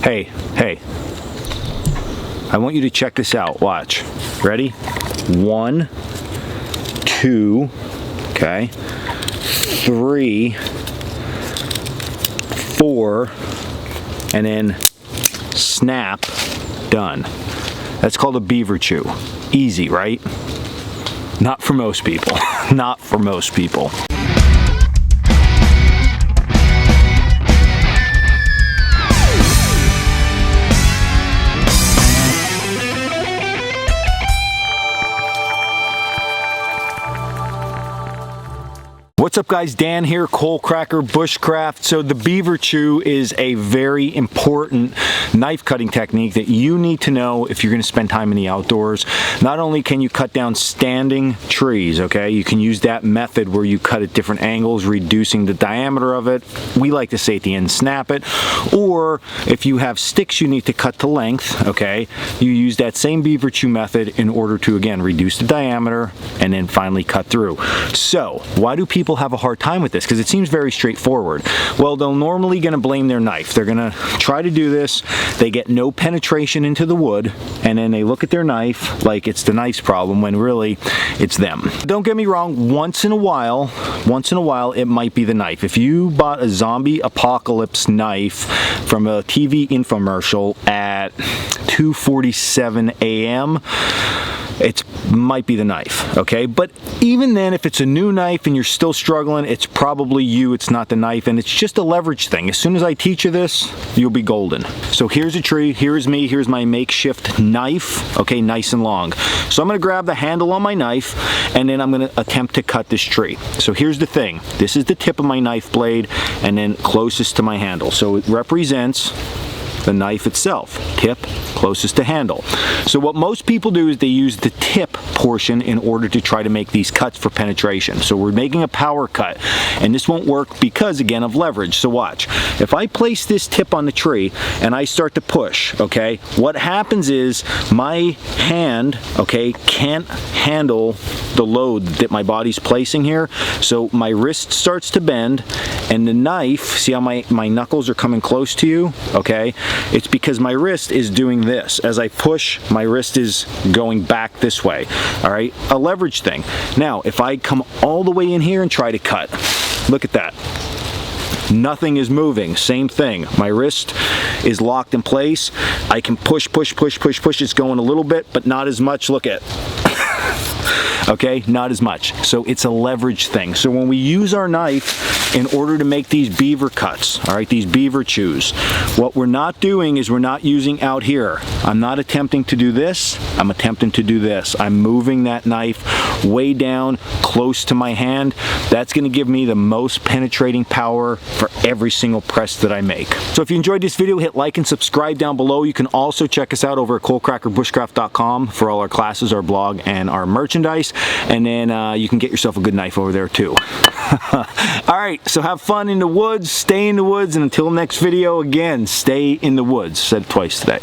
Hey, hey. I want you to check this out. Watch. Ready? 1, 2, okay, 3, 4, and then snap, done. That's called a beaver chew. Easy, right? Not for most people. Not for most people. What's up guys, Dan here, Coalcracker, Bushcraft. So the beaver chew is a very important knife cutting technique that you need to know if you're going to spend time in the outdoors. Not only can you cut down standing trees, okay, you can use that method where you cut at different angles, reducing the diameter of it. We like to say at the end, snap it. Or if you have sticks you need to cut to length, okay, you use that same beaver chew method in order to, again, reduce the diameter and then finally cut through. So why do people have a hard time with this? Because it seems very straightforward. Well, they're normally going to blame their knife. They're going to try to do this. They get no penetration into the wood, and then they look at their knife like it's the knife's problem when really it's them. Don't get me wrong, once in a while it might be the knife. If you bought a zombie apocalypse knife from a TV infomercial at 2:47 a.m., it might be the knife, okay? But even then, if it's a new knife and you're still struggling, it's probably you, it's not the knife, and it's just a leverage thing. As soon as I teach you this, you'll be golden. So here's a tree, here's me, here's my makeshift knife, okay, nice and long. So I'm gonna grab the handle on my knife, and then I'm gonna attempt to cut this tree. So here's the thing, this is the tip of my knife blade, and then closest to my handle. So it represents the knife itself, tip closest to handle. So what most people do is they use the tip portion in order to try to make these cuts for penetration. So we're making a power cut, and this won't work because, again, of leverage. So watch, if I place this tip on the tree and I start to push, okay, what happens is my hand, okay, can't handle the load that my body's placing here. So my wrist starts to bend, and the knife, see how my knuckles are coming close to you, okay? It's because my wrist is doing this. As I push, my wrist is going back this way, all right? A leverage thing. Now, if I come all the way in here and try to cut, look at that. Nothing is moving, same thing. My wrist is locked in place. I can push, push, push, push, push. It's going a little bit, but not as much. Look at okay, not as much. So it's a leverage thing. So when we use our knife in order to make these beaver cuts, all right, these beaver chews, what we're not doing is we're not using out here. I'm not attempting to do this, I'm attempting to do this. I'm moving that knife way down close to my hand. That's gonna give me the most penetrating power for every single press that I make. So if you enjoyed this video, hit like and subscribe down below. You can also check us out over at coalcrackerbushcraft.com for all our classes, our blog, and our merchandise. And then you can get yourself a good knife over there too. All right, so have fun in the woods, stay in the woods, and until next video, again, stay in the woods. Said it twice today.